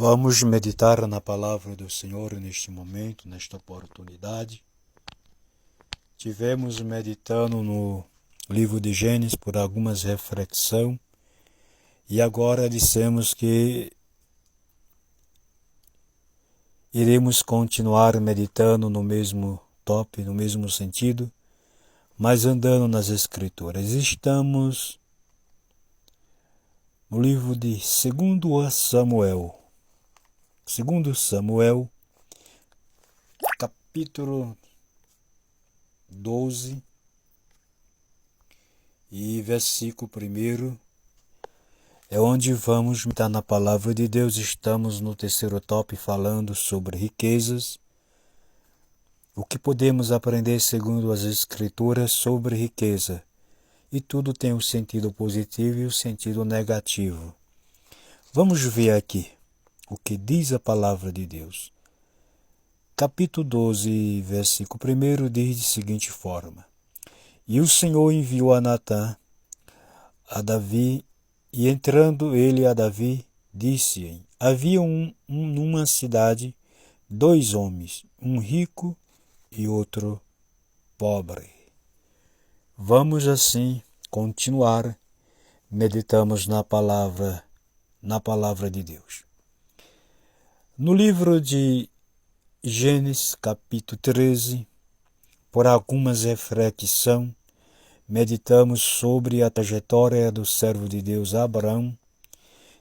Vamos meditar na palavra do Senhor neste momento, nesta oportunidade. Tivemos meditando no livro de Gênesis por algumas reflexões e agora dissemos que iremos continuar meditando no mesmo tópico, no mesmo sentido, mas andando nas Escrituras. Estamos no livro de 2 Samuel. 2 Samuel, capítulo 12 e versículo 1 é onde vamos meditar na palavra de Deus. Estamos no terceiro tópico falando sobre riquezas. O que podemos aprender segundo as Escrituras sobre riqueza? E tudo tem o sentido positivo e o sentido negativo. Vamos ver aqui o que diz a palavra de Deus. Capítulo 12, versículo 1 diz de seguinte forma: E o Senhor enviou a Natã a Davi, e entrando ele a Davi, disse-lhe: Havia numa cidade 2 homens, um rico e outro pobre. Vamos assim continuar, meditamos na palavra de Deus. No livro de Gênesis, capítulo 13, por algumas reflexões, meditamos sobre a trajetória do servo de Deus Abraão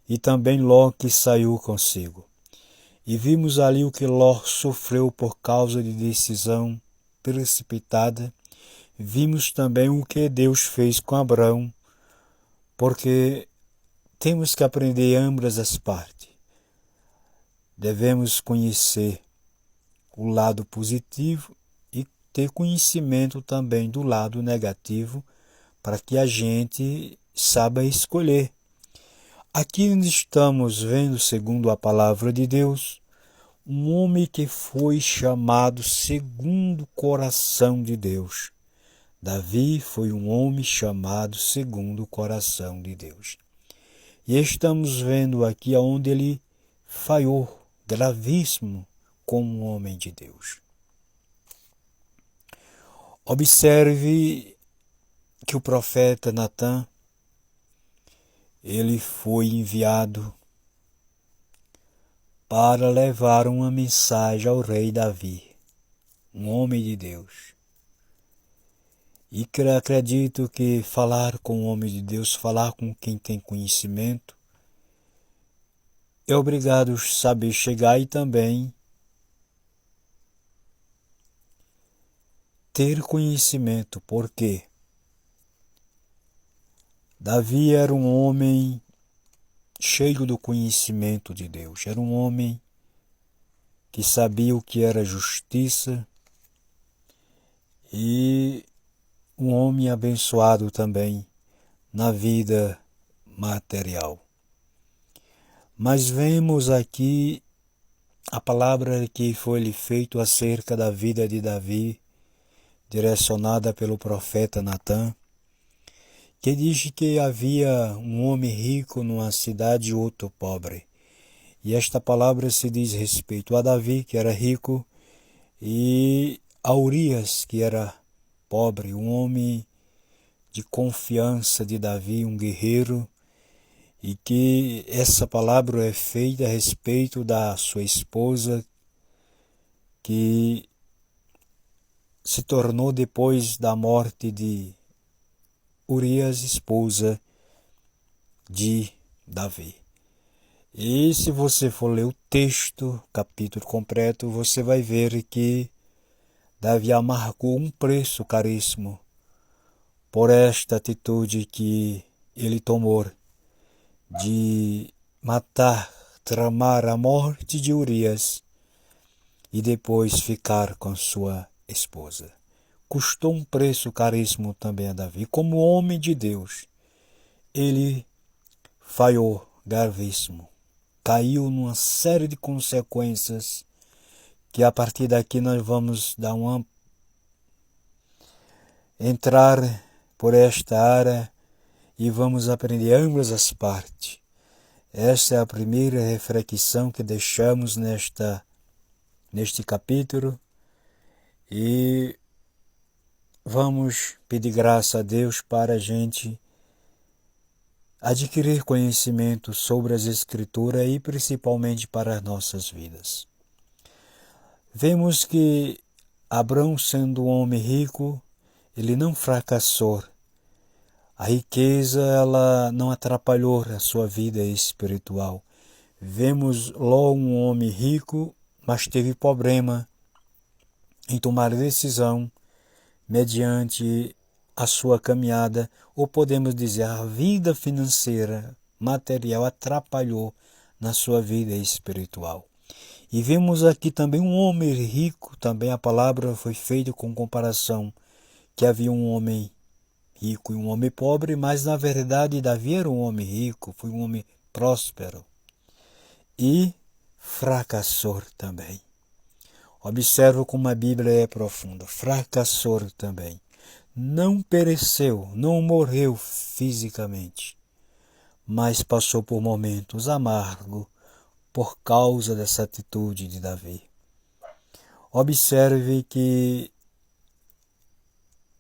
e também Ló que saiu consigo. E vimos ali o que Ló sofreu por causa de decisão precipitada. Vimos também o que Deus fez com Abraão, porque temos que aprender ambas as partes. Devemos conhecer o lado positivo e ter conhecimento também do lado negativo para que a gente saiba escolher. Aqui estamos vendo, segundo a palavra de Deus, um homem que foi chamado segundo o coração de Deus. Davi foi um homem chamado segundo o coração de Deus. E estamos vendo aqui onde ele falhou, gravíssimo, como um homem de Deus. Observe que o profeta Natã, ele foi enviado para levar uma mensagem ao rei Davi, um homem de Deus. E acredito que falar com o homem de Deus, falar com quem tem conhecimento, é obrigado a saber chegar e também ter conhecimento, porque Davi era um homem cheio do conhecimento de Deus, era um homem que sabia o que era justiça e um homem abençoado também na vida material. Mas vemos aqui a palavra que foi-lhe feita acerca da vida de Davi, direcionada pelo profeta Natã, que diz que havia um homem rico numa cidade e outro pobre. E esta palavra se diz respeito a Davi, que era rico, e a Urias, que era pobre, um homem de confiança de Davi, um guerreiro, e que essa palavra é feita a respeito da sua esposa, que se tornou depois da morte de Urias, esposa de Davi. E se você for ler o texto, capítulo completo, você vai ver que Davi amargou um preço caríssimo por esta atitude que ele tomou de matar, tramar a morte de Urias e depois ficar com sua esposa. Custou um preço caríssimo também a Davi. Como homem de Deus, ele falhou gravíssimo. Caiu numa série de consequências que a partir daqui nós vamos entrar por esta área e vamos aprender ambas as partes. Esta é a primeira reflexão que deixamos neste capítulo e vamos pedir graça a Deus para a gente adquirir conhecimento sobre as Escrituras e principalmente para as nossas vidas. Vemos que Abraão, sendo um homem rico, ele não fracassou. A riqueza, ela não atrapalhou a sua vida espiritual. Vemos Ló, um homem rico, mas teve problema em tomar decisão mediante a sua caminhada, ou podemos dizer, a vida financeira, material, atrapalhou na sua vida espiritual. E vemos aqui também um homem rico, também a palavra foi feita com comparação, que havia um homem rico e um homem pobre, mas na verdade Davi era um homem rico, foi um homem próspero e fracassou também. Observa como a Bíblia é profunda, fracassou também. Não pereceu, não morreu fisicamente, mas passou por momentos amargos por causa dessa atitude de Davi. Observe que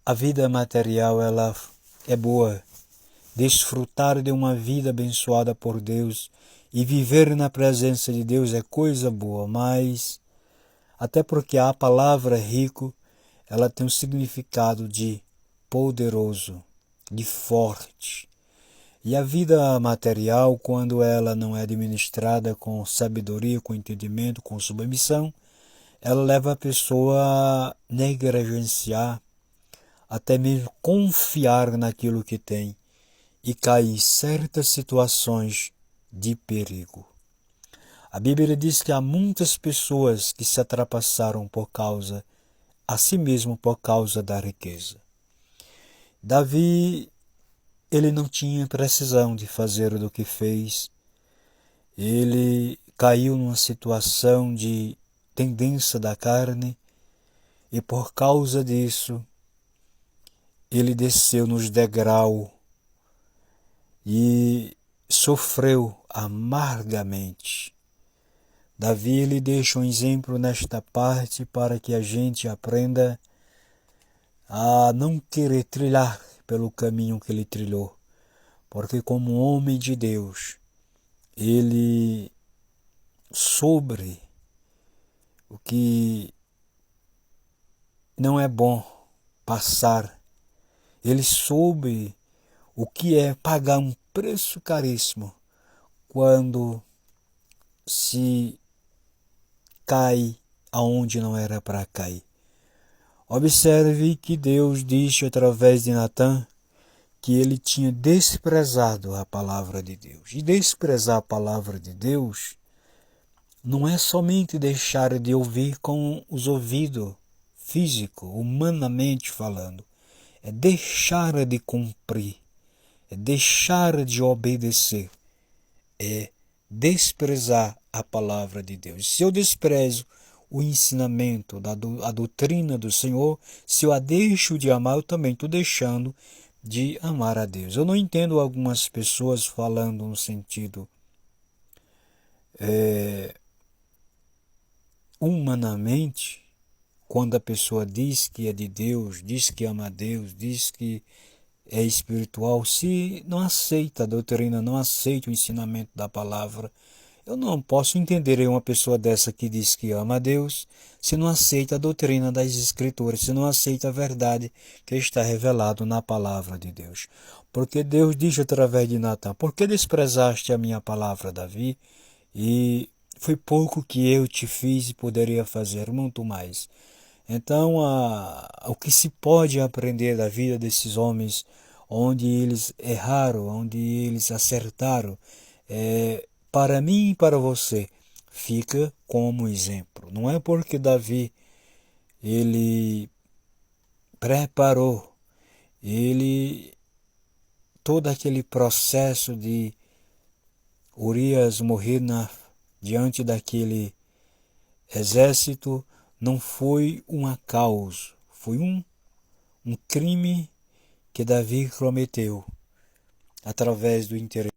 a vida material, ela é boa. Desfrutar de uma vida abençoada por Deus e viver na presença de Deus é coisa boa, mas até porque a palavra rico, ela tem um significado de poderoso, de forte. E a vida material, quando ela não é administrada com sabedoria, com entendimento, com submissão, ela leva a pessoa a negligenciar, até mesmo confiar naquilo que tem e cair em certas situações de perigo. A Bíblia diz que há muitas pessoas que se ultrapassaram a si mesmo por causa da riqueza. Davi, ele não tinha precisão de fazer o que fez. Ele caiu numa situação de tendência da carne e por causa disso, ele desceu nos degraus e sofreu amargamente. Davi lhe deixa um exemplo nesta parte para que a gente aprenda a não querer trilhar pelo caminho que ele trilhou, porque como homem de Deus, ele soube o que não é bom passar. Ele soube o que é pagar um preço caríssimo quando se cai aonde não era para cair. Observe que Deus disse através de Natã que ele tinha desprezado a palavra de Deus. E desprezar a palavra de Deus não é somente deixar de ouvir com os ouvidos físicos, humanamente falando. É deixar de cumprir, é deixar de obedecer, é desprezar a palavra de Deus. Se eu desprezo o ensinamento, a doutrina do Senhor, se eu a deixo de amar, eu também estou deixando de amar a Deus. Eu não entendo algumas pessoas falando no sentido humanamente, quando a pessoa diz que é de Deus, diz que ama a Deus, diz que é espiritual, se não aceita a doutrina, não aceita o ensinamento da palavra, eu não posso entender uma pessoa dessa que diz que ama a Deus, se não aceita a doutrina das Escrituras, se não aceita a verdade que está revelado na palavra de Deus. Porque Deus diz através de Natã: por que desprezaste a minha palavra, Davi? E foi pouco que eu te fiz e poderia fazer muito mais. Então, o que se pode aprender da vida desses homens, onde eles erraram, onde eles acertaram, para mim e para você, fica como exemplo. Não é porque Davi, ele preparou, todo aquele processo de Urias morrer diante daquele exército, não foi um acaso, foi um crime que Davi cometeu através do interesse.